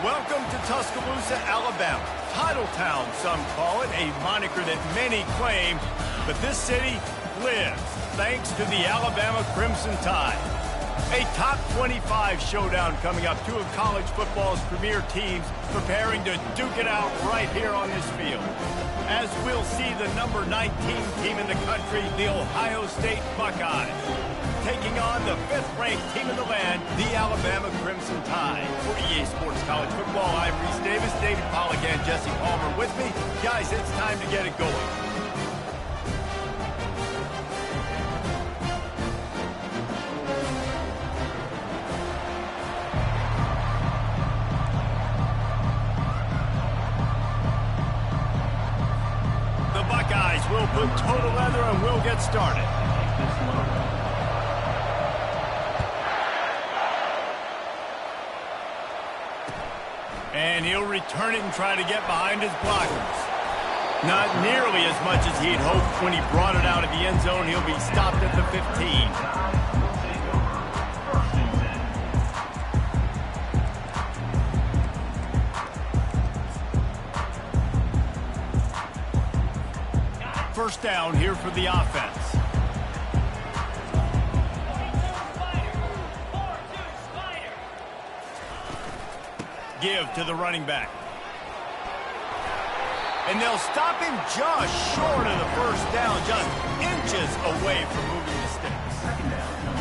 Welcome to Tuscaloosa, Alabama. Titletown, some call it, a moniker that many claim, but this city lives thanks to the Alabama Crimson Tide. A top 25 showdown coming up, two of college football's premier teams preparing to duke it out right here on this field. As we'll see the number 19 team in the country, the Ohio State Buckeyes, taking on the 5th-ranked team in the land, the Alabama Crimson Tide. For EA Sports College Football, I'm Reese Davis, David Pollack, and Jesse Palmer with me. Guys, it's time to get it going. The Buckeyes will put total leather and we'll get started. And he'll return it and try to get behind his blockers. Not nearly as much as he'd hoped when he brought it out of the end zone. He'll be stopped at the 15. First down here for the offense. Give to the running back. And they'll stop him just short of the first down, just inches away from moving the sticks.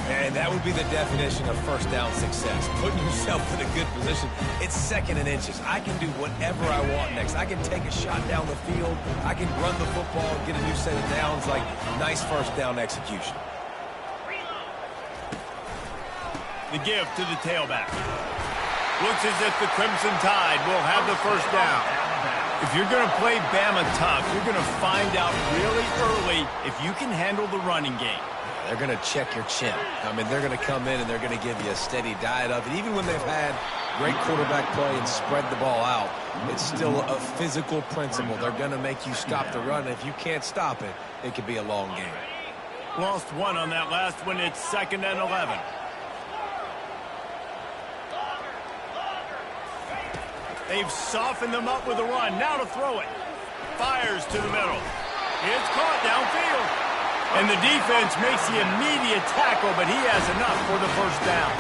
And that would be the definition of first down success. Putting yourself in a good position. It's second and inches. I can do whatever I want next. I can take a shot down the field. I can run the football and get a new set of downs. Like, nice first down execution. The give to the tailback. Looks as if the Crimson Tide will have the first down. If you're going to play Bama tough, you're going to find out really early if you can handle the running game. They're going to check your chin. I mean, they're going to come in and they're going to give you a steady diet of it. Even when they've had great quarterback play and spread the ball out, it's still a physical principle. They're going to make you stop the run. If you can't stop it, it could be a long game. Lost one on that last one. It's 2nd and 11. They've softened them up with a run. Now to throw it. Fires to the middle. It's caught downfield. And the defense makes the immediate tackle, but he has enough for the first down.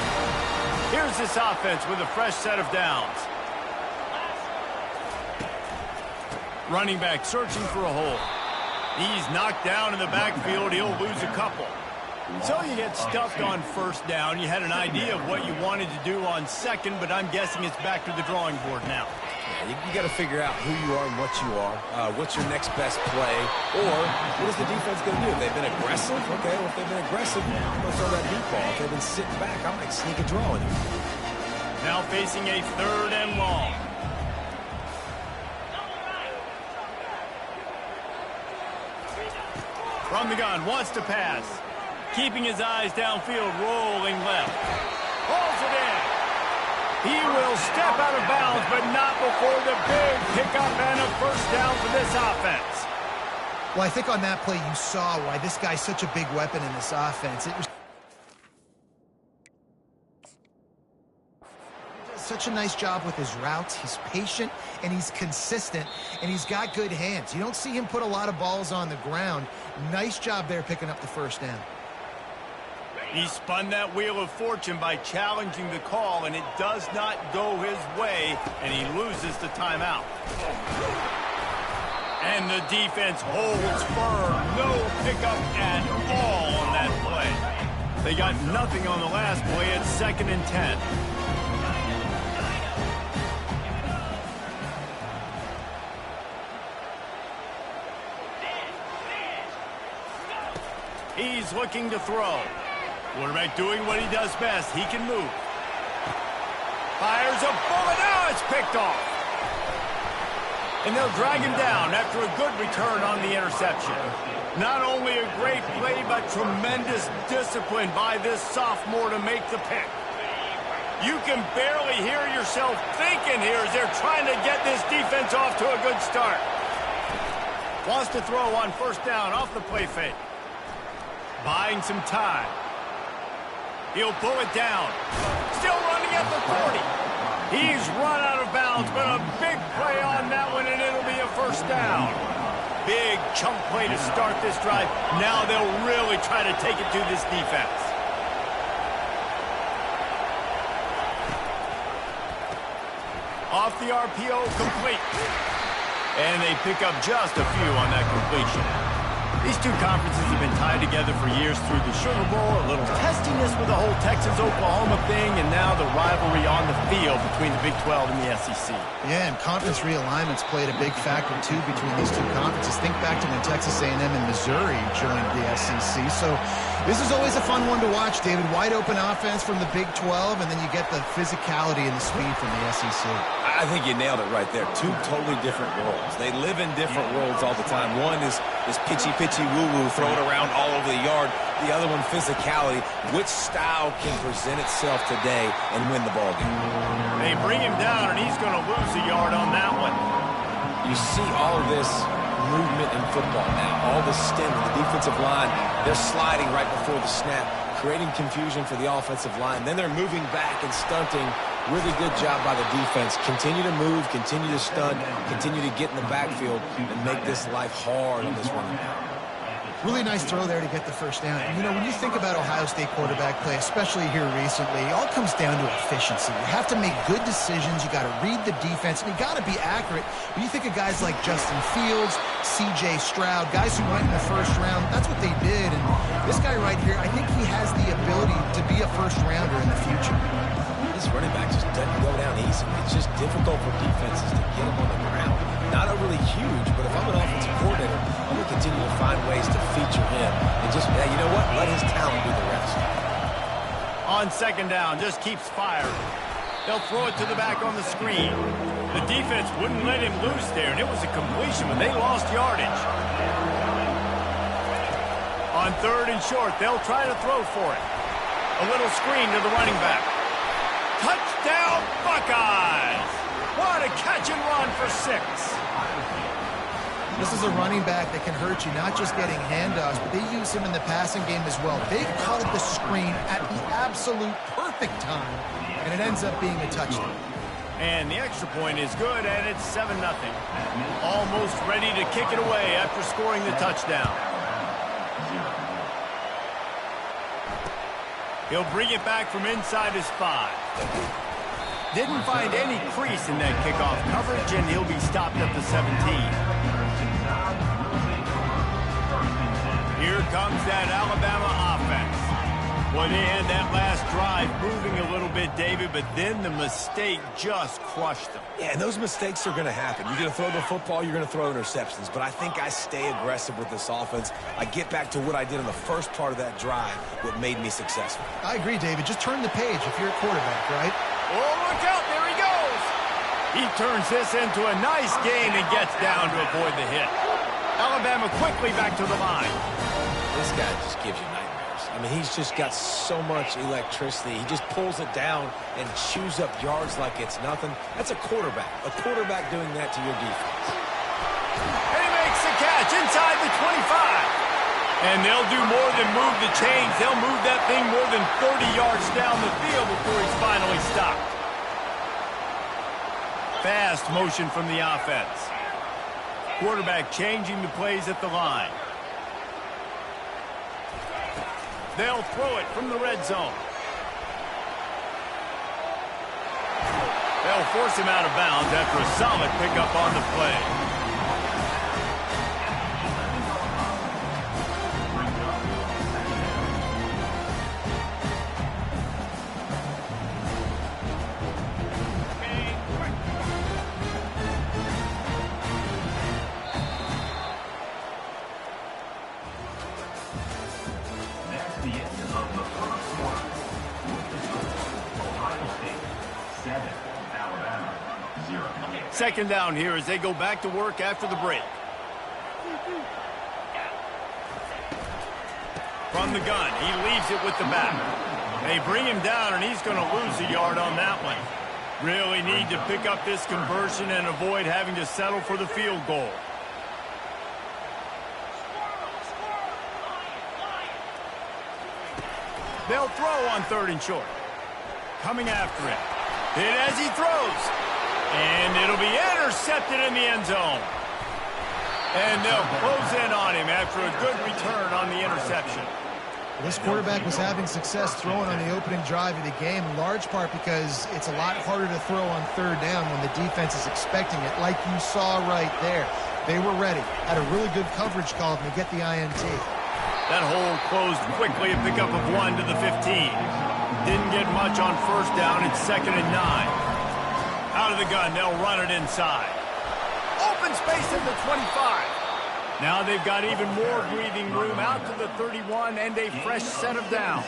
Here's this offense with a fresh set of downs. Running back searching for a hole. He's knocked down in the backfield. He'll lose a couple. So you get stuffed on first down. You had an idea of what you wanted to do on second, but I'm guessing it's back to the drawing board now. Yeah, you got to figure out who you are and what you are. What's your next best play? Or what is the defense going to do? If they've been aggressive, okay, well, if they've been aggressive, I'm going to throw that deep ball. If they've been sitting back, I might sneak a draw in here. Now facing a 3rd and long. From the gun, wants to pass. Keeping his eyes downfield, rolling left. Hauls it in. He will step out of bounds, but not before the big pickup and a first down for this offense. Well, I think on that play you saw why this guy's such a big weapon in this offense. It was such a nice job with his routes. He's patient, and he's consistent, and he's got good hands. You don't see him put a lot of balls on the ground. Nice job there picking up the first down. He spun that wheel of fortune by challenging the call, and it does not go his way, and he loses the timeout. And the defense holds firm. No pickup at all on that play. They got nothing on the last play. It's 2nd and 10. He's looking to throw. Quarterback doing what he does best. He can move. Fires a bullet. Now it's picked off. And they'll drag him down after a good return on the interception. Not only a great play, but tremendous discipline by this sophomore to make the pick. You can barely hear yourself thinking here as they're trying to get this defense off to a good start. Wants to throw on first down off the play fake. Buying some time. He'll pull it down. Still running at the 40. He's run out of bounds, but a big play on that one, and it'll be a first down. Big chunk play to start this drive. Now they'll really try to take it to this defense. Off the RPO, complete. And they pick up just a few on that completion. These two conferences have been tied together for years through the Sugar Bowl, a little testiness with the whole Texas-Oklahoma thing, and now the rivalry on the field between the Big 12 and the SEC. Yeah, and conference realignments played a big factor, too, between these two conferences. Think back to when Texas A&M and Missouri joined the SEC. So this is always a fun one to watch, David. Wide open offense from the Big 12, and then you get the physicality and the speed from the SEC. I think you nailed it right there. Two totally different worlds. They live in different worlds all the time. One is pitchy woo-woo, throw it around all over the yard. The other one, physicality. Which style can present itself today and win the ballgame? They bring him down, and he's going to lose a yard on that one. You see all of this movement in football now. All the stem in the defensive line. They're sliding right before the snap, creating confusion for the offensive line. Then they're moving back and stunting. Really good job by the defense. Continue to move, continue to stunt, continue to get in the backfield, and make this life hard on this running back. Really nice throw there to get the first down. And, you know, when you think about Ohio State quarterback play, especially here recently, it all comes down to efficiency. You have to make good decisions. You got to read the defense, and you got to be accurate. When you think of guys like Justin Fields, C.J. Stroud, guys who went in the first round, that's what they did. And this guy right here, I think he has the ability to be a first-rounder in the future. This running back just doesn't go down easy. It's just difficult for defenses to get him on the ground. Not overly huge, but if I'm an offensive coordinator, I'm going to continue to find ways to feature him. And just, you know what? Let his talent do the rest. On second down, just keeps firing. They'll throw it to the back on the screen. The defense wouldn't let him loose there, and it was a completion, but they lost yardage. On third and short, they'll try to throw for it. A little screen to the running back. Touchdown, Buckeyes! What a catch and run for 6. This is a running back that can hurt you, not just getting handoffs, but they use him in the passing game as well. They called the screen at the absolute perfect time, and it ends up being a touchdown. And the extra point is good, and it's 7-0. Almost ready to kick it away after scoring the touchdown. He'll bring it back from inside his 5. Didn't find any crease in that kickoff coverage, and he'll be stopped at the 17. Here comes that Alabama offense. Well, they had that last drive moving a little bit, David, but then the mistake just crushed them. Yeah, and those mistakes are going to happen. You're going to throw the football, you're going to throw interceptions. But I think I stay aggressive with this offense. I get back to what I did in the first part of that drive, what made me successful. I agree, David. Just turn the page if you're a quarterback, right? Oh, look out. There he goes. He turns this into a nice gain and gets down to avoid the hit. Alabama quickly back to the line. This guy just gives you nightmares. I mean, he's just got so much electricity. He just pulls it down and chews up yards like it's nothing. That's a quarterback doing that to your defense. And he makes the catch inside the 25. And they'll do more than move the chains. They'll move that thing more than 30 yards down the field before he's finally stopped. Fast motion from the offense. Quarterback changing the plays at the line. They'll throw it from the red zone. They'll force him out of bounds after a solid pickup on the play. Second down here as they go back to work after the break. From the gun, he leaves it with the back. They bring him down, and he's going to lose a yard on that one. Really need to pick up this conversion and avoid having to settle for the field goal. They'll throw on third and short. Coming after it. Hit as he throws. And it'll be intercepted in the end zone. And they'll close in on him after a good return on the interception. This quarterback was having success throwing on the opening drive of the game, in large part because it's a lot harder to throw on third down when the defense is expecting it, like you saw right there. They were ready, had a really good coverage call, and they get the INT. That hole closed quickly, a pickup of 1 to the 15. Didn't get much on first down. It's 2nd and 9. Out of the gun, they'll run it inside. Open space in the 25. Now they've got even more breathing room out to the 31 and a fresh set of downs.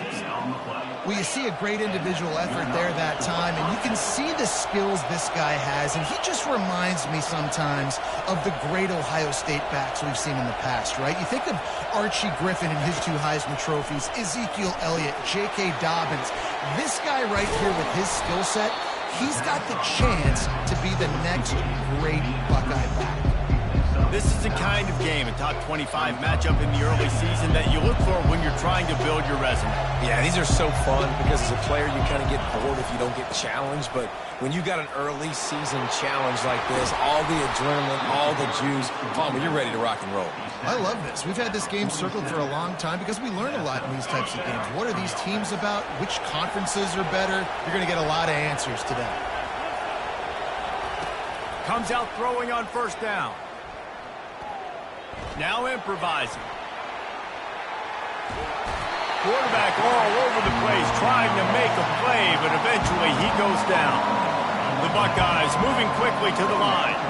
Well, you see a great individual effort there that time, and you can see the skills this guy has, and he just reminds me sometimes of the great Ohio State backs we've seen in the past, right? You think of Archie Griffin and his 2 Heisman trophies, Ezekiel Elliott, J.K. Dobbins. This guy right here with his skill set, he's got the chance to be the next great Buckeye back. This is the kind of game, a top 25 matchup in the early season, that you look for when you're trying to build your resume. Yeah, these are so fun because as a player you kind of get bored if you don't get challenged, but when you got an early season challenge like this, all the adrenaline, all the juice, Palmer, you're ready to rock and roll. I love this. We've had this game circled for a long time because we learn a lot in these types of games. What are these teams about? Which conferences are better? You're going to get a lot of answers today. Comes out throwing on first down. Now improvising. Quarterback all over the place trying to make a play, but eventually he goes down. The Buckeyes moving quickly to the line.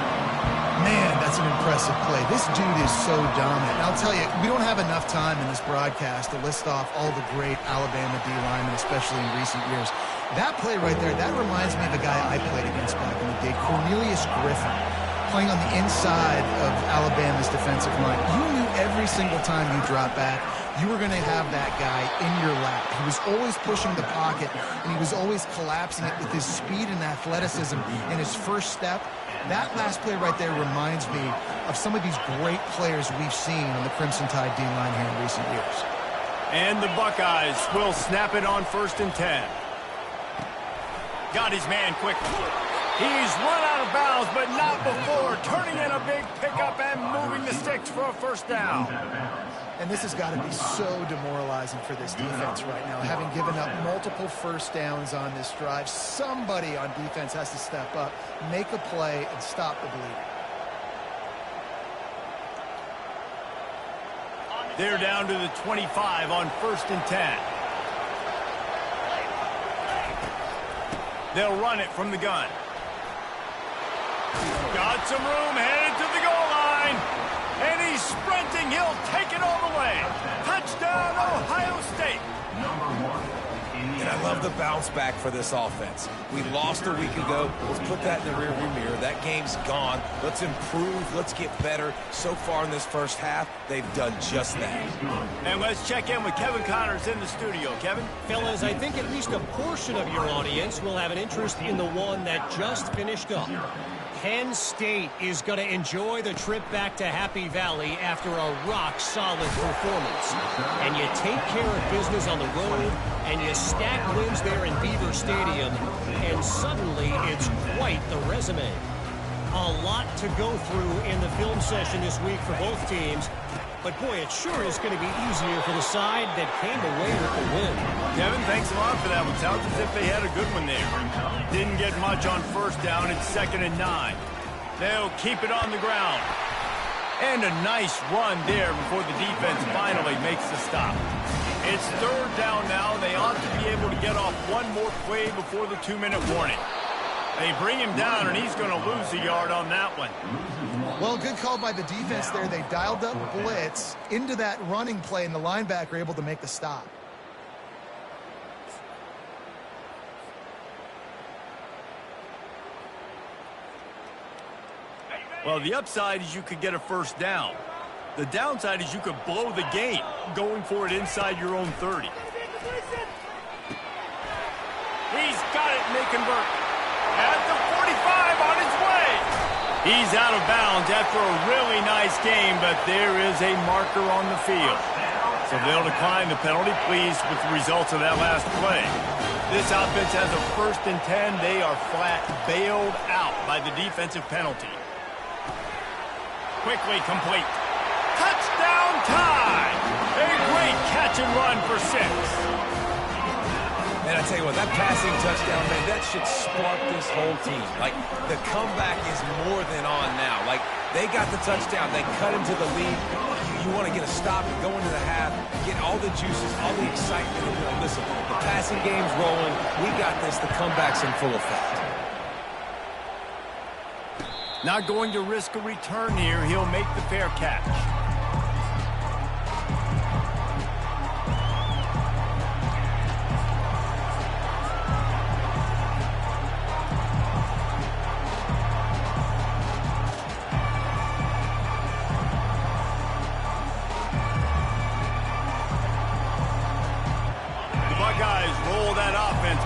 Man, that's an impressive play. This dude is so dominant. And I'll tell you, we don't have enough time in this broadcast to list off all the great Alabama D linemen, especially in recent years. That play right there, that reminds me of a guy I played against back in the day, Cornelius Griffin, playing on the inside of Alabama's defensive line. You knew every single time you dropped back, you were going to have that guy in your lap. He was always pushing the pocket, and he was always collapsing it with his speed and athleticism in his first step. That last play right there reminds me of some of these great players we've seen on the Crimson Tide D-line here in recent years. And the Buckeyes will snap it on 1st and 10. Got his man quickly. He's run out of bounds, but not before turning in a big pickup and moving the sticks for a first down. And this has got to be so demoralizing for this defense right now, having given up multiple first downs on this drive. Somebody on defense has to step up, make a play, and stop the bleeding. They're down to the 25 on 1st and 10. They'll run it from the gun. Got some room, headed to the goal line. And he's sprinting. He'll take it all the way. Touchdown, Ohio State. And I love the bounce back for this offense. We lost a week ago. Let's put that in the rearview mirror. That game's gone. Let's improve. Let's get better. So far in this first half, they've done just that. And let's check in with Kevin Connors in the studio. Kevin? Fellas, I think at least a portion of your audience will have an interest in the one that just finished up. Penn State is going to enjoy the trip back to Happy Valley after a rock-solid performance. And you take care of business on the road, and you stack wins there in Beaver Stadium, and suddenly it's quite the resume. A lot to go through in the film session this week for both teams, but boy, it sure is going to be easier for the side that came away with the win. Kevin, thanks a lot for that one. Sounds as if they had a good one there. Didn't get much on first down. It's 2nd and 9. They'll keep it on the ground. And a nice run there before the defense finally makes the stop. It's 3rd down now. They ought to be able to get off one more play before the 2-minute warning. They bring him down, and he's going to lose a yard on that one. Well, good call by the defense there. They dialed up blitz into that running play, and the linebacker able to make the stop. Well, the upside is you could get a first down. The downside is you could blow the game going for it inside your own 30. He's got it, and they convert. At the 45 on his way. He's out of bounds after a really nice game, but there is a marker on the field. So they'll decline the penalty, pleased with the results of that last play. This offense has a 1st and 10. They are flat bailed out by the defensive penalty. Quickly complete. Touchdown time! A great catch and run for 6. And I tell you what, that passing touchdown, man, that should spark this whole team. Like, the comeback is more than on now. Like, they got the touchdown. They cut into the lead. You want to get a stop and go into the half, get all the juices, all the excitement. And, listen, the passing game's rolling. We got this. The comeback's in full effect. Not going to risk a return here. He'll make the fair catch.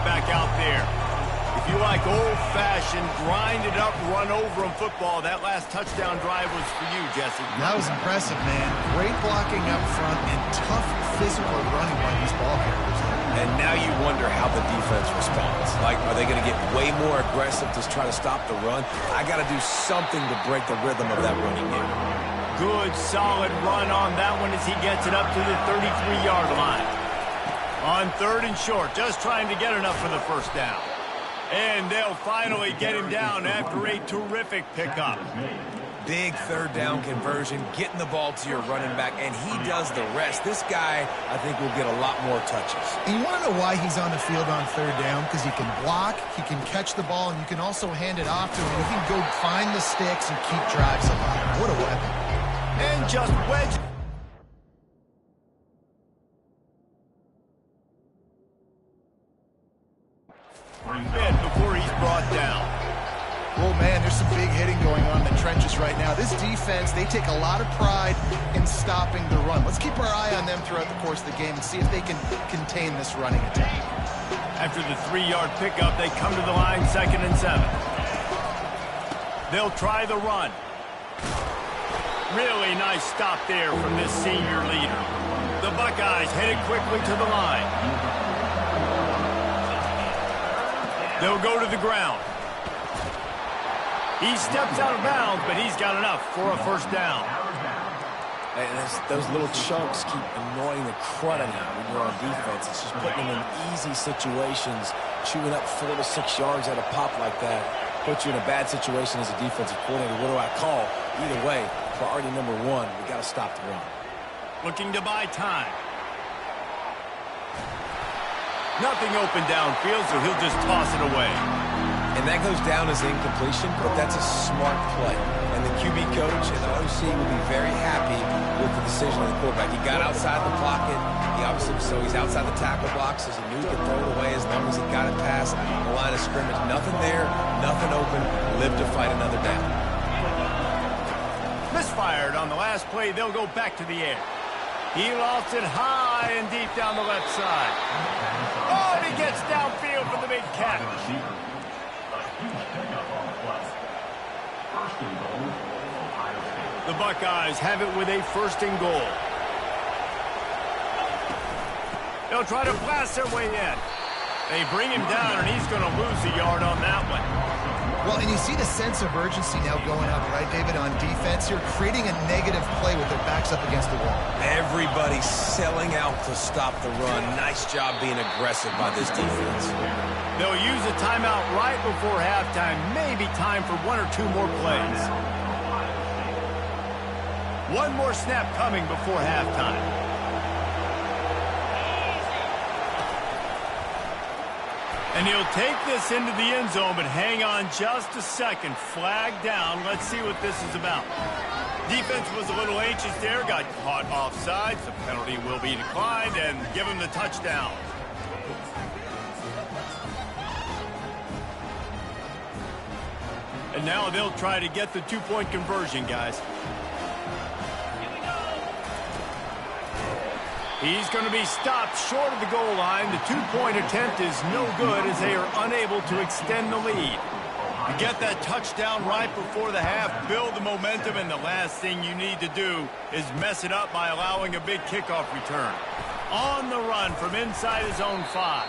Back out there. If you like old-fashioned, grinded-up, run-over-'em football, that last touchdown drive was for you, Jesse. That was impressive, man. Great blocking up front and tough physical running by these ball carriers. And now you wonder how the defense responds. Like, are they going to get way more aggressive to try to stop the run? I got to do something to break the rhythm of that running game. Good, solid run on that one as he gets it up to the 33-yard line. On 3rd and short, just trying to get enough for the 1st down. And they'll finally get him down after a terrific pickup. Big 3rd down conversion, getting the ball to your running back, and he does the rest. This guy, I think, will get a lot more touches. And you want to know why he's on the field on 3rd down? Because he can block, he can catch the ball, and you can also hand it off to him. He can go find the sticks and keep drives alive. What a weapon. And just wedge. Before he's brought down. Oh, man, there's some big hitting going on in the trenches right now. This defense, they take a lot of pride in stopping the run. Let's keep our eye on them throughout the course of the game and see if they can contain this running attack. After the 3-yard pickup, they come to the line 2nd and 7. They'll try the run. Really nice stop there from this senior leader. The Buckeyes headed quickly to the line. They'll go to the ground. He steps out of bounds, but he's got enough for a 1st down. And those little chunks keep annoying the crud out of you when you're on defense. It's just putting them in easy situations, chewing up 4 to 6 yards at a pop like that. Puts you in a bad situation as a defensive coordinator. What do I call? Either way, priority number 1, we got to stop the run. Looking to buy time. Nothing open downfield, so he'll just toss it away. And that goes down as incompletion, but that's a smart play. And the QB coach and the OC will be very happy with the decision of the quarterback. He got outside the pocket. So he's outside the tackle box, as he knew he could throw it away as long as he got it past the line of scrimmage. Nothing there, nothing open. Live to fight another down. Misfired on the last play. They'll go back to the air. He lost it high and deep down the left side. Oh, and he gets downfield for the big catch. The Buckeyes have it with a 1st and goal. They'll try to blast their way in. They bring him down, and he's going to lose a yard on that one. Well, and you see the sense of urgency now going up, right, David, on defense here, creating a negative play with their backs up against the wall. Everybody's selling out to stop the run. Nice job being aggressive by this defense. They'll use a timeout right before halftime. Maybe time for 1 or 2 more plays. 1 more snap coming before halftime. And he'll take this into the end zone, but hang on just a second. Flag down. Let's see what this is about. Defense was a little anxious there, got caught offside. The penalty will be declined and give him the touchdown. And now they'll try to get the 2-point conversion, guys. He's going to be stopped short of the goal line. The 2-point attempt is no good as they are unable to extend the lead. You get that touchdown right before the half, build the momentum, and the last thing you need to do is mess it up by allowing a big kickoff return. On the run from inside his own 5.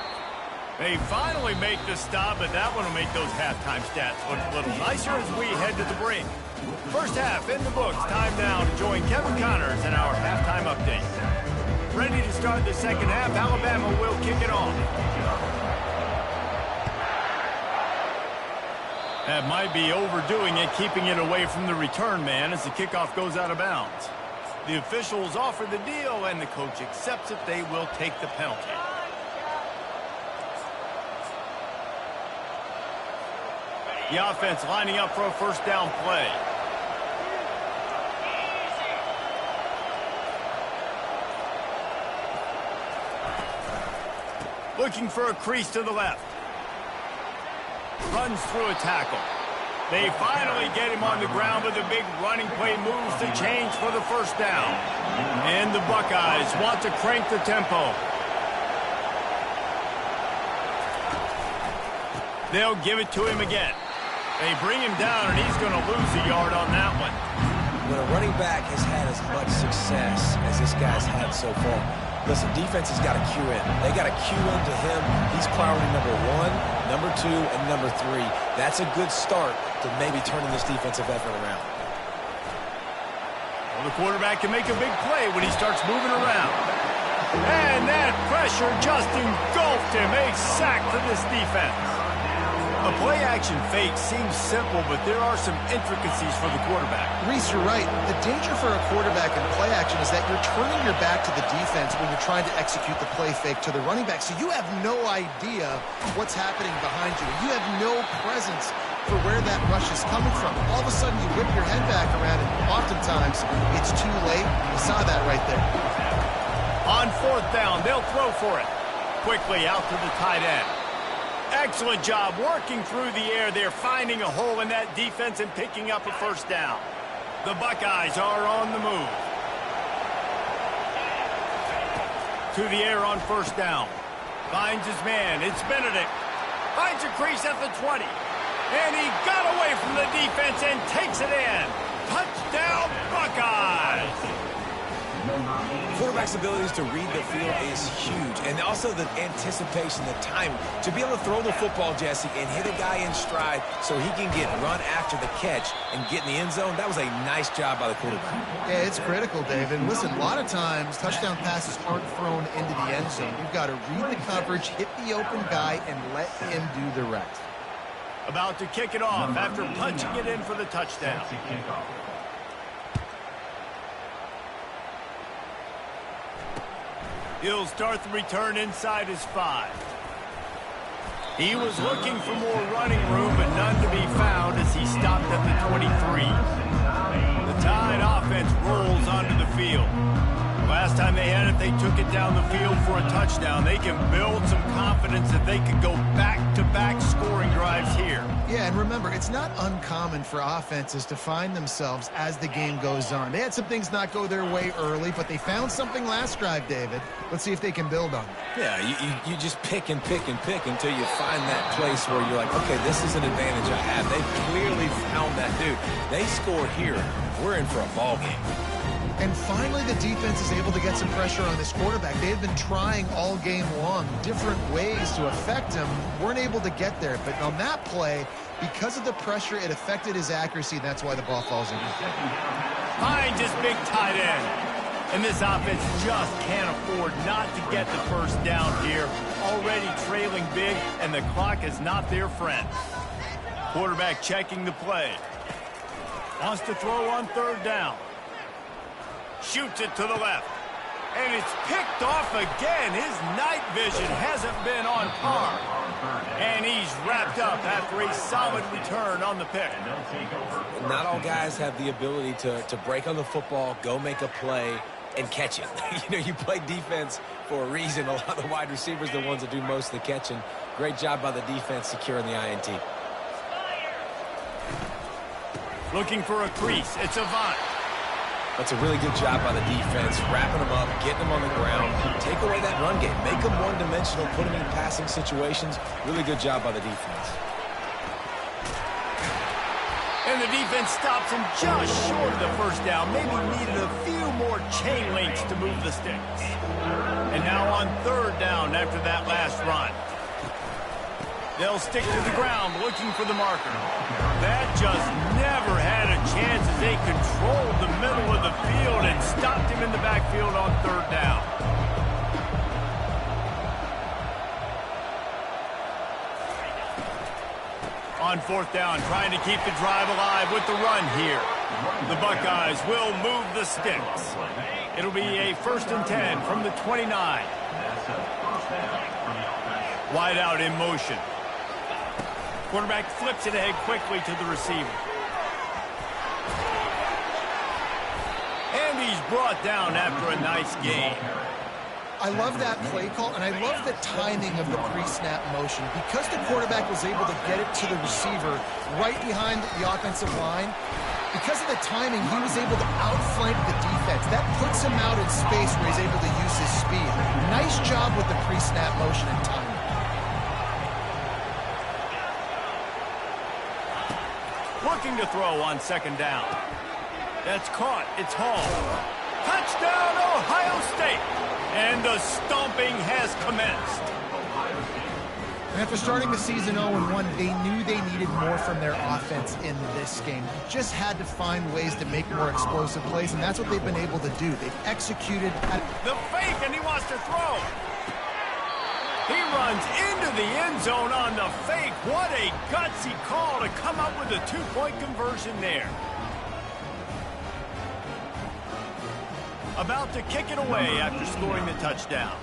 They finally make the stop, but that one will make those halftime stats look a little nicer as we head to the break. First half in the books. Time now to join Kevin Connors in our halftime update. Ready to start the second half. Alabama will kick it off. That might be overdoing it, keeping it away from the return man as the kickoff goes out of bounds. The officials offer the deal, and the coach accepts it. They will take the penalty. The offense lining up for a first down play. Looking for a crease to the left. Runs through a tackle. They finally get him on the ground, but the big running play moves the chains for the first down. And the Buckeyes want to crank the tempo. They'll give it to him again. They bring him down, and he's going to lose a yard on that one. When a running back has had as much success as this guy's had so far, listen, defense has got to cue in. They got to cue into him. He's priority number 1, number 2, and number 3. That's a good start to maybe turning this defensive effort around. Well, the quarterback can make a big play when he starts moving around. And that pressure just engulfed him. A sack for this defense. A play-action fake seems simple, but there are some intricacies for the quarterback. Reese, you're right. The danger for a quarterback in play action is that you're turning your back to the defense when you're trying to execute the play fake to the running back. So you have no idea what's happening behind you. You have no presence for where that rush is coming from. All of a sudden, you whip your head back around, and oftentimes it's too late. You saw that right there. On fourth down, they'll throw for it. Quickly out to the tight end. Excellent job working through the air there, finding a hole in that defense and picking up a first down. The Buckeyes are on the move. To the air on first down. Finds his man. It's Benedict. Finds a crease at the 20. And he got away from the defense and takes it in. Touchdown, Buckeyes! Quarterback's abilities to read the field is huge, and also the anticipation, the time to be able to throw the football, Jesse, and hit a guy in stride so he can get run after the catch and get in the end zone. That was a nice job by the quarterback. Yeah, it's critical, David. Listen, a lot of times touchdown passes aren't thrown into the end zone. You've got to read the coverage, hit the open guy, and let him do the rest. About to kick it off after punching it in for the touchdown. He'll start the return inside his 5. He was looking for more running room, but none to be found as he stopped at the 23. The Tide offense rolls onto the field. Last time they had it, they took it down the field for a touchdown. They can build some confidence that they could go back-to-back scoring drives here. Yeah, and remember, it's not uncommon for offenses to find themselves as the game goes on. They had some things not go their way early, but they found something last drive, David. Let's see if they can build on it. Yeah, you just pick and pick and pick until you find that place where you're like, okay, this is an advantage I have. They clearly found that dude. They score here. We're in for a ball game. And finally, the defense is able to get some pressure on this quarterback. They had been trying all game long different ways to affect him. Weren't able to get there. But on that play, because of the pressure, it affected his accuracy. That's why the ball falls in. Finds his big tight end. And this offense just can't afford not to get the first down here. Already trailing big, and the clock is not their friend. Quarterback checking the play. Wants to throw on third down. Shoots it to the left. And it's picked off again. His night vision hasn't been on par. And he's wrapped up after a solid return on the pick. Not all guys have the ability to break on the football, go make a play, and catch it. You play defense for a reason. A lot of the wide receivers are the ones that do most of the catching. Great job by the defense securing the INT. Looking for a crease. It's Avant. That's a really good job by the defense, wrapping them up, getting them on the ground, take away that run game, make them one-dimensional, put them in passing situations. Really good job by the defense. And the defense stops him just short of the first down. Maybe needed a few more chain links to move the sticks. And now on third down after that last run. They'll stick to the ground looking for the marker. That just never had a chance as they controlled the middle of the field and stopped him in the backfield on third down. On fourth down, trying to keep the drive alive with the run here. The Buckeyes will move the sticks. It'll be a 1st and 10 from the 29. Wide out in motion. Quarterback flips it ahead quickly to the receiver. And he's brought down after a nice gain. I love that play call, and I love the timing of the pre-snap motion. Because the quarterback was able to get it to the receiver right behind the offensive line, because of the timing, he was able to outflank the defense. That puts him out in space where he's able to use his speed. Nice job with the pre-snap motion and timing. Looking to throw on second down. That's caught. It's Hall. Touchdown, Ohio State. And the stomping has commenced. And after starting the season 0-1, they knew they needed more from their offense in this game. They just had to find ways to make more explosive plays, and that's what they've been able to do. They've executed at the fake, and he wants to throw. He runs into the end zone on the fake. What a gutsy call to come up with a two-point conversion there. About to kick it away after scoring the touchdown.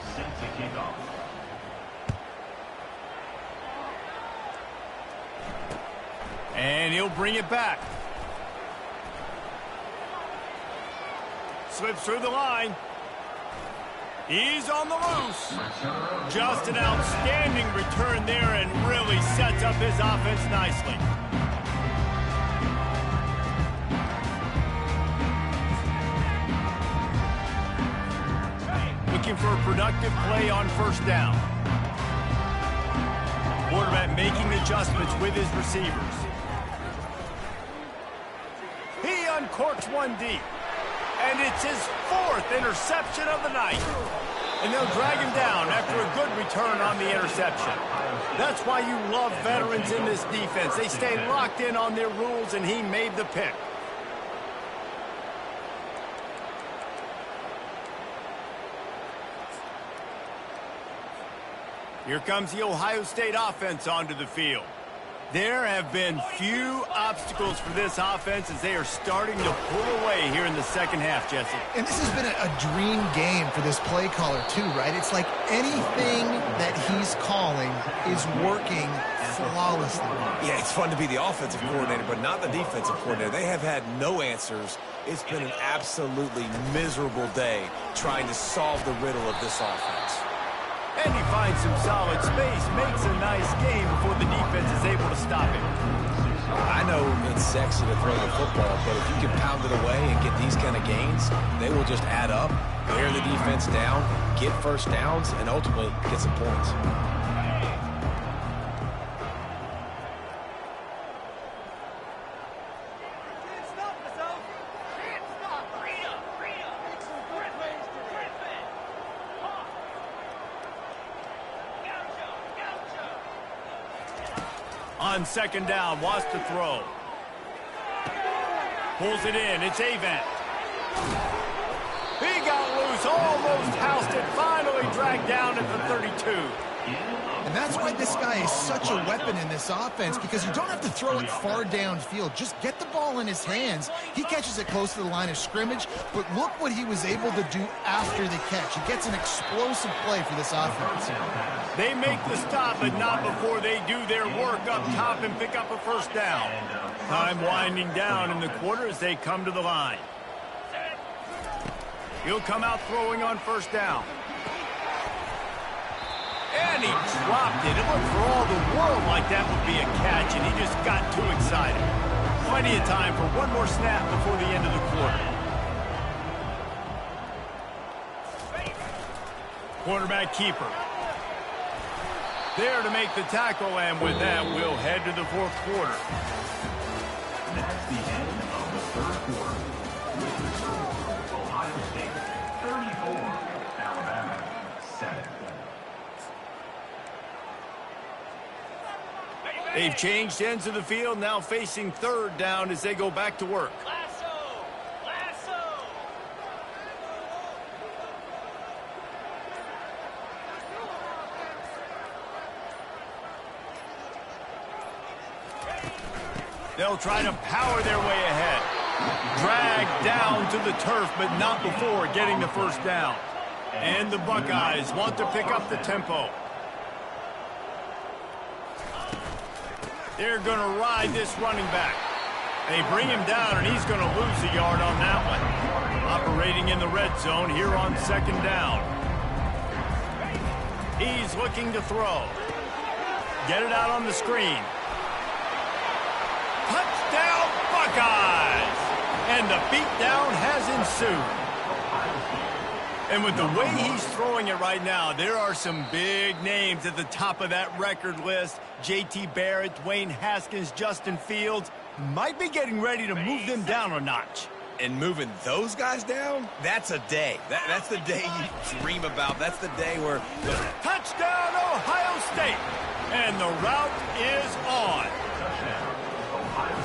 And he'll bring it back. Slips through the line. He's on the loose. Just an outstanding return there and really sets up his offense nicely. Looking for a productive play on first down. Quarterback making adjustments with his receivers. He uncorks one deep. And it's his 4th interception of the night. And they'll drag him down after a good return on the interception. That's why you love veterans in this defense. They stay locked in on their rules, and he made the pick. Here comes the Ohio State offense onto the field. There have been few obstacles for this offense as they are starting to pull away here in the second half, Jesse. And this has been a dream game for this play caller, too, right? It's like anything that he's calling is working flawlessly. Yeah, it's fun to be the offensive coordinator, but not the defensive coordinator. They have had no answers. It's been an absolutely miserable day trying to solve the riddle of this offense. And he finds some solid space, makes a nice game before the defense is able to stop him. I know it's sexy to throw the football, but if you can pound it away and get these kind of gains, they will just add up, wear the defense down, get first downs, and ultimately get some points. On second down, wants to throw. Pulls it in. It's Avant. He got loose, almost housed it, finally dragged down at the 32. And that's why this guy is such a weapon in this offense, because you don't have to throw it far downfield. Just get the ball in his hands. He catches it close to the line of scrimmage, but look what he was able to do after the catch. He gets an explosive play for this offense. They make the stop, but not before they do their work up top and pick up a first down. Time winding down in the quarter as they come to the line. He'll come out throwing on first down. And he dropped it. It looked for all the world like that would be a catch, and he just got too excited. Plenty of time for one more snap before the end of the quarter. Quarterback keeper. There to make the tackle, and with that, we'll head to the fourth quarter. That's the end of the first quarter. With the score, Ohio State 34, Alabama 7. They've changed ends of the field, now facing third down as they go back to work. They'll try to power their way ahead. Dragged down to the turf, but not before getting the first down. And the Buckeyes want to pick up the tempo. They're going to ride this running back. They bring him down, and he's going to lose a yard on that one. Operating in the red zone here on second down. He's looking to throw. Get it out on the screen. Touchdown, Buckeyes! And the beatdown has ensued. And with the way he's throwing it right now, there are some big names at the top of that record list. J.T. Barrett, Dwayne Haskins, Justin Fields might be getting ready to move them down a notch. And moving those guys down, that's a day. That's the day you dream about. That's the day where... Touchdown, Ohio State! And the route is on.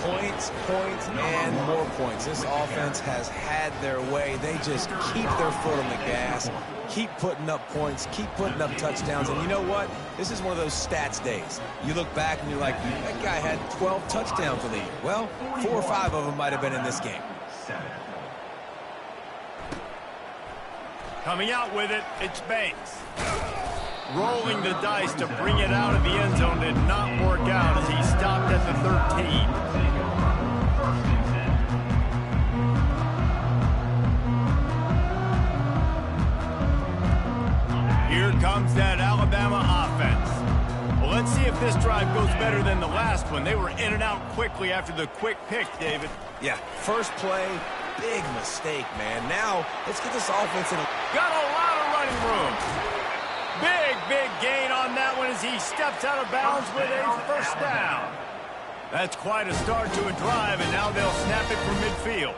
Points, points, and more points. This offense has had their way. They just keep their foot on the gas, keep putting up points, keep putting up touchdowns. And you know what? This is one of those stats days. You look back and you're like, that guy had 12 touchdowns in the year. Well, 4 or 5 of them might have been in this game. Coming out with it, it's Banks. Rolling the dice to bring it out of the end zone did not work out as he stopped at the 13. Here comes that Alabama offense. Well, let's see if this drive goes better than the last one. They were in and out quickly after the quick pick, David. Yeah, first play, big mistake, man. Now, let's get this offense in. Got a lot of running room. Big gain on that one as he steps out of bounds with a first down. That's quite a start to a drive, and now they'll snap it from midfield.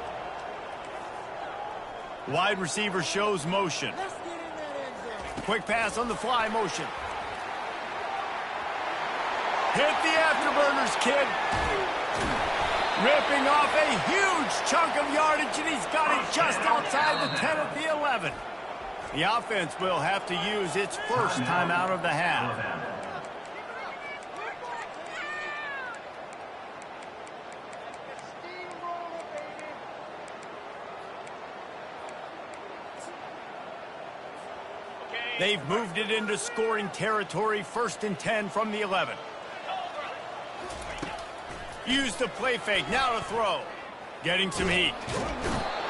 Wide receiver shows motion. Quick pass on the fly motion. Hit the afterburners, kid. Ripping off a huge chunk of yardage, and he's got it just outside the 10 at the 11. The offense will have to use its first timeout of the half. They've moved it into scoring territory, 1st and 10 from the 11. Use the play fake, now to throw. Getting some heat.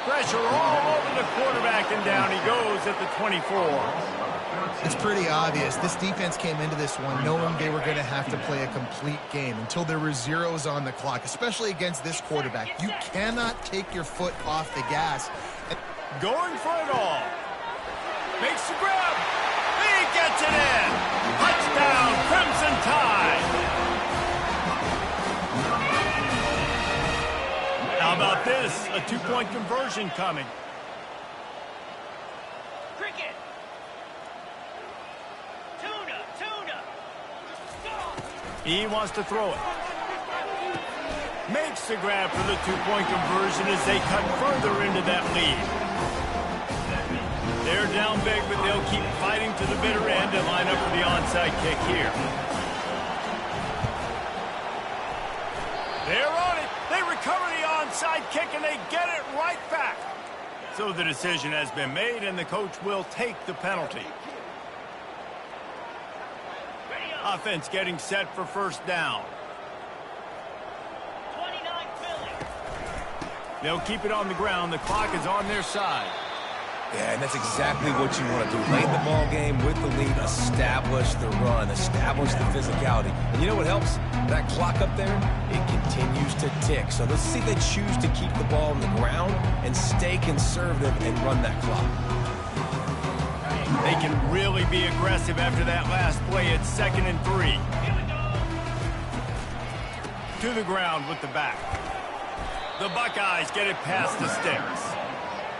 Pressure all over the quarterback, and down he goes at the 24. It's pretty obvious. This defense came into this one knowing they were going to have to play a complete game until there were zeros on the clock, especially against this quarterback. You cannot take your foot off the gas. Going for it all. Makes the grab. He gets it in. Touchdown, Crimson Tide. How about this? A 2-point conversion coming. Cricket. Tuna. He wants to throw it. Makes the grab for the 2-point conversion as they cut further into that lead. They're down big, but they'll keep fighting to the bitter end and line up for the onside kick here. They're on it. They recover the onside kick, and they get it right back. So the decision has been made, and the coach will take the penalty. Offense getting set for first down. 29 Philly. They'll keep it on the ground. The clock is on their side. Yeah, and that's exactly what you want to do. Late in the ball game with the lead, establish the run, establish the physicality. And you know what helps? That clock up there, it continues to tick. So let's see if they choose to keep the ball on the ground and stay conservative and run that clock. They can really be aggressive after that last play. It's 2nd and 3. To the ground with the back. The Buckeyes get it past the sticks.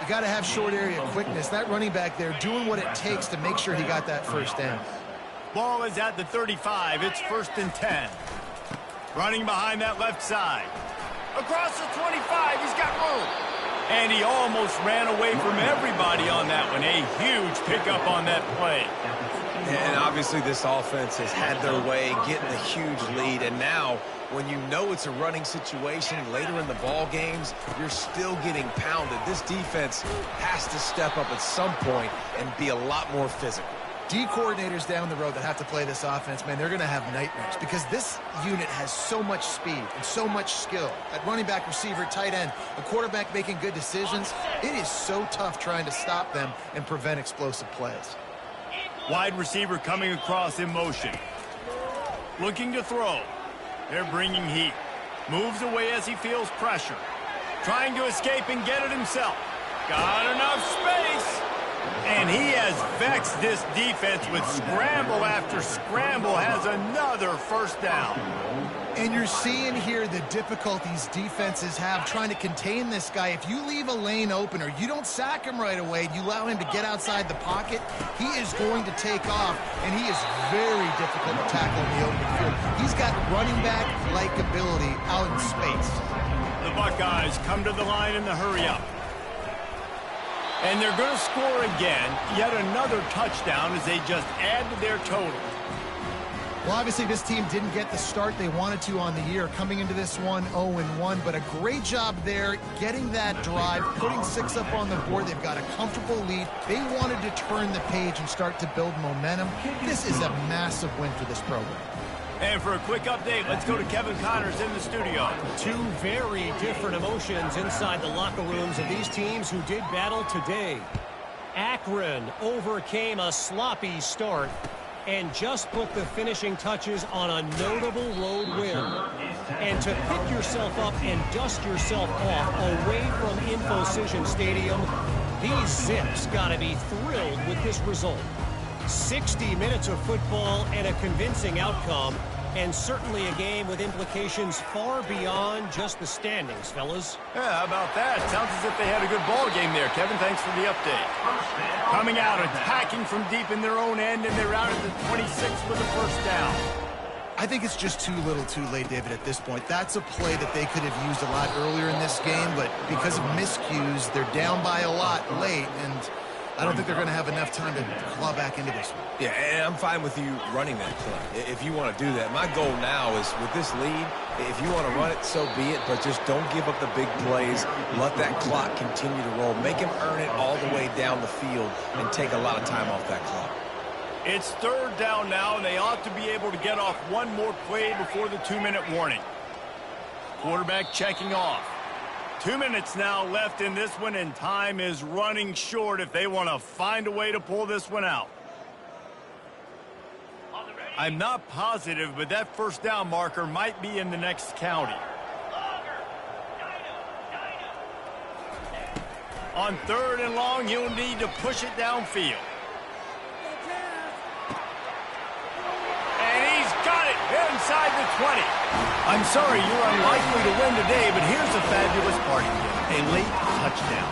You got to have short area quickness. That running back there doing what it takes to make sure he got that first down. Ball is at the 35. It's 1st and 10. Running behind that left side. Across the 25. He's got room. And he almost ran away from everybody on that one. A huge pickup on that play. And obviously this offense has had their way getting a huge lead. And now, when you know it's a running situation later in the ball games, you're still getting pounded. This defense has to step up at some point and be a lot more physical. D coordinators down the road that have to play this offense, man, they're going to have nightmares because this unit has so much speed and so much skill. At running back, receiver, tight end, a quarterback making good decisions, it is so tough trying to stop them and prevent explosive plays. Wide receiver coming across in motion. Looking to throw. They're bringing heat. Moves away as he feels pressure. Trying to escape and get it himself. Got enough space. And he has vexed this defense with scramble after scramble. Has another first down. And you're seeing here the difficulties defenses have trying to contain this guy. If you leave a lane open or you don't sack him right away, you allow him to get outside the pocket, he is going to take off, and he is very difficult to tackle in the open field. He's got running back-like ability out in space. The Buckeyes come to the line in the hurry-up. And they're going to score again. Yet another touchdown as they just add to their total. Well, obviously, this team didn't get the start they wanted to on the year, coming into this one 0-1, but a great job there getting that drive, putting 6 up on the board. They've got a comfortable lead. They wanted to turn the page and start to build momentum. This is a massive win for this program. And for a quick update, let's go to Kevin Connors in the studio. Two very different emotions inside the locker rooms of these teams who did battle today. Akron overcame a sloppy start and just put the finishing touches on a notable road win. And to pick yourself up and dust yourself off away from InfoCision Stadium, these Zips gotta be thrilled with this result. 60 minutes of football and a convincing outcome, and certainly a game with implications far beyond just the standings, fellas. Yeah, how about that? Sounds as if they had a good ball game there. Kevin, thanks for the update. Coming out, attacking from deep in their own end, and they're out at the 26 with a first down. I think it's just too little too late, David, at this point. That's a play that they could have used a lot earlier in this game, but because of miscues, they're down by a lot late, and I don't think they're going to have enough time to claw back into this one. Yeah, and I'm fine with you running that play if you want to do that. My goal now is with this lead, if you want to run it, so be it, but just don't give up the big plays. Let that clock continue to roll. Make him earn it all the way down the field and take a lot of time off that clock. It's 3rd down now, and they ought to be able to get off one more play before the 2-minute warning. Quarterback checking off. 2 minutes now left in this one, and time is running short if they want to find a way to pull this one out. I'm not positive, but that first down marker might be in the next county. On 3rd and long, he'll need to push it downfield. And he's got it inside the 20. I'm sorry you're unlikely to win today, but here's a fabulous part. A late touchdown.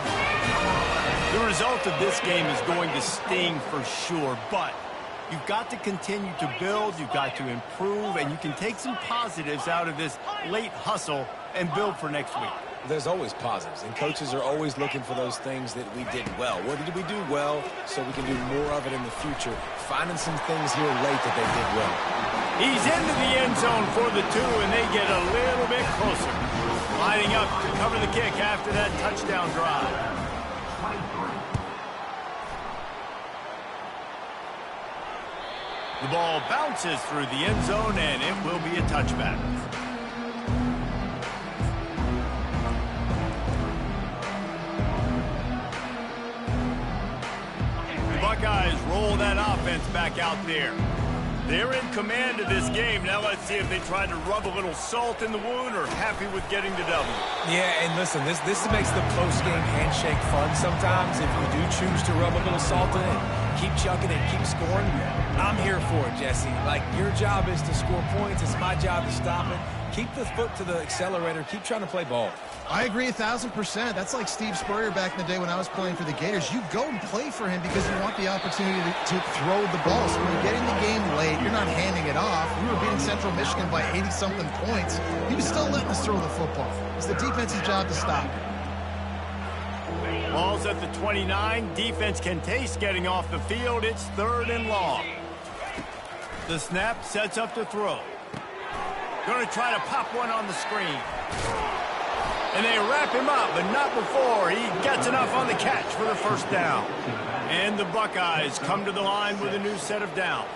The result of this game is going to sting for sure, but you've got to continue to build, you've got to improve, and you can take some positives out of this late hustle and build for next week. There's always positives, and coaches are always looking for those things that we did well. What did we do well so we can do more of it in the future? Finding some things here late that they did well. He's into the end zone for the 2, and they get a little bit closer. Lining up to cover the kick after that touchdown drive. The ball bounces through the end zone, and it will be a touchback. The Buckeyes roll that offense back out there. They're in command of this game. Now let's see if they try to rub a little salt in the wound or happy with getting the W. Yeah, and listen, this makes the post-game handshake fun sometimes. If you do choose to rub a little salt in it, keep chucking it, keep scoring. I'm here for it, Jesse. Like, your job is to score points. It's my job to stop it. Keep the foot to the accelerator. Keep trying to play ball. I agree 1,000%. That's like Steve Spurrier back in the day when I was playing for the Gators. You go and play for him because you want the opportunity to throw the ball. So when you get in the game late, you're not handing it off. We were beating Central Michigan by 80-something points. He was still letting us throw the football. It's the defense's job to stop. Ball's at the 29. Defense can taste getting off the field. It's 3rd and long. The snap sets up to throw. Going to try to pop one on the screen. And they wrap him up, but not before he gets enough on the catch for the first down. And the Buckeyes come to the line with a new set of downs.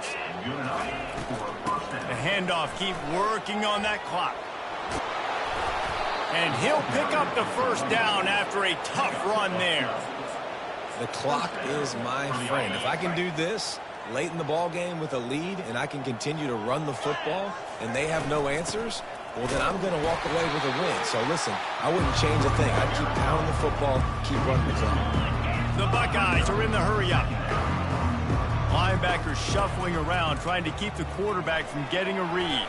The handoff, keep working on that clock. And he'll pick up the first down after a tough run there. The clock is my friend. If I can do this late in the ball game with a lead and I can continue to run the football and they have no answers, well, then I'm going to walk away with a win. So, listen, I wouldn't change a thing. I'd keep pounding the football, keep running the clock. The Buckeyes are in the hurry-up. Linebackers shuffling around, trying to keep the quarterback from getting a read.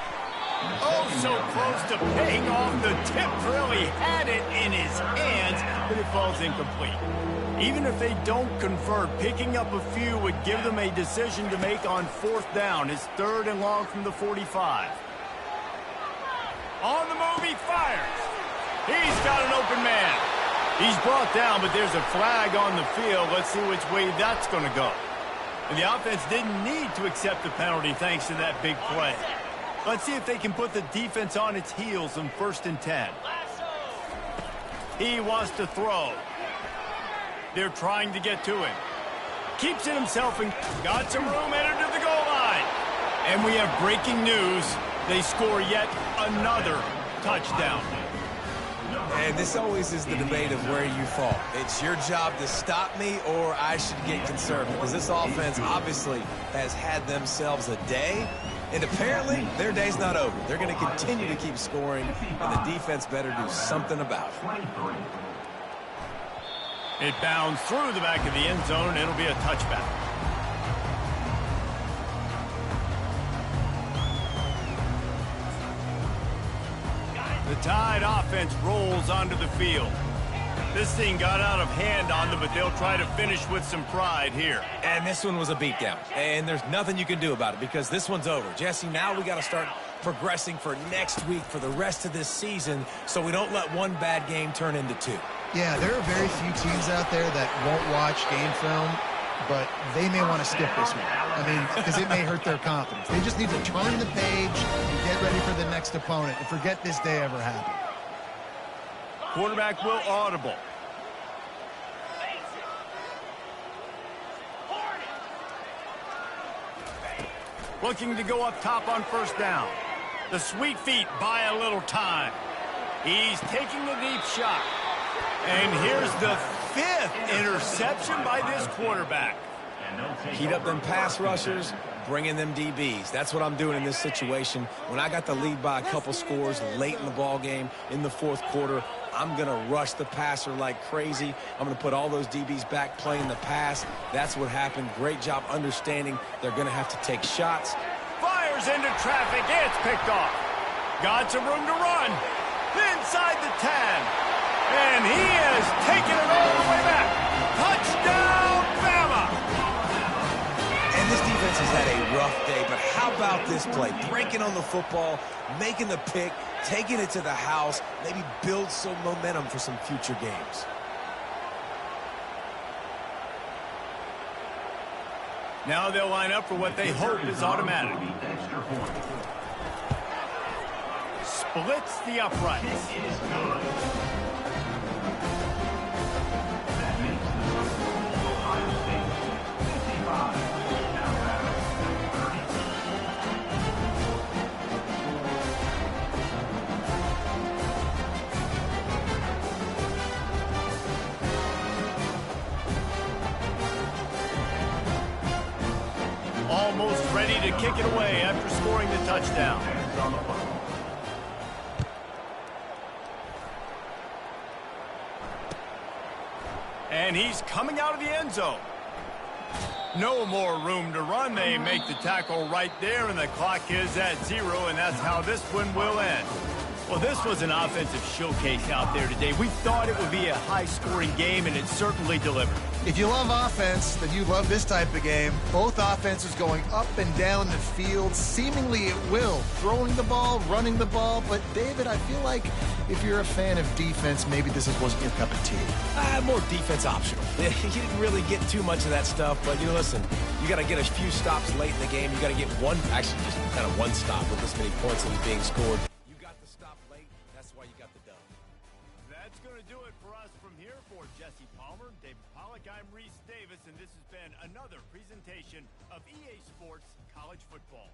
Oh, so close to paying off the tip drill. He had it in his hands, but it falls incomplete. Even if they don't convert, picking up a few would give them a decision to make on 4th down. It's 3rd and long from the 45. On the move, he fires. He's got an open man. He's brought down, but there's a flag on the field. Let's see which way that's going to go. And the offense didn't need to accept the penalty thanks to that big play. Let's see if they can put the defense on its heels on 1st and 10. He wants to throw. They're trying to get to him. Keeps it himself and got some room, entered to the goal line. And we have breaking news. They score yet another touchdown. And this always is the debate of where you fall. It's your job to stop me or I should get conservative, because this offense obviously has had themselves a day, and apparently their day's not over. They're going to continue to keep scoring, and the defense better do something about it. It bounds through the back of the end zone, and it'll be a touchback. The Tide offense rolls onto the field. This thing got out of hand on them, but they'll try to finish with some pride here. And this one was a beatdown, and there's nothing you can do about it because this one's over. Jesse, now we got to start progressing for next week, for the rest of this season, so we don't let one bad game turn into 2. Yeah, there are very few teams out there that won't watch game film, but they may want to skip this one. I mean, because it may hurt their confidence. They just need to turn the page and get ready for the next opponent and forget this day ever happened. Quarterback will audible. Looking to go up top on 1st down. The sweet feet buy a little time. He's taking the deep shot. And here's the 5th interception by this quarterback. Heat up them pass rushers, bring in them DBs. That's what I'm doing in this situation. When I got the lead by a couple scores late in the ball game in the 4th quarter, I'm going to rush the passer like crazy. I'm going to put all those DBs back playing the pass. That's what happened. Great job understanding they're going to have to take shots. Fires into traffic. It's picked off. Got some room to run. Inside the 10. And he is taking it all the way back. Touchdown, Bama! And this defense has had a rough day, but how about this play? Breaking on the football, making the pick, taking it to the house, maybe build some momentum for some future games. Now they'll line up for what they hope is automatic. Splits the uprights. Almost ready to kick it away after scoring the touchdown. And he's coming out of the end zone. No more room to run. They make the tackle right there, and the clock is at 0, and that's how this one will end. Well, this was an offensive showcase out there today. We thought it would be a high-scoring game, and it certainly delivered. If you love offense, then you love this type of game. Both offenses going up and down the field, seemingly at will, throwing the ball, running the ball. But, David, I feel like if you're a fan of defense, maybe this wasn't your cup of tea. More defense optional. You didn't really get too much of that stuff, but, listen, you got to get a few stops late in the game. You got to get actually just kind of one stop with this many points that was being scored. You got the stop late. That's why you got the dub. That's going to do it for us from here. For Jesse Palmer, David Pollack, I'm Reese Davis, and this has been another presentation of EA Sports College Football.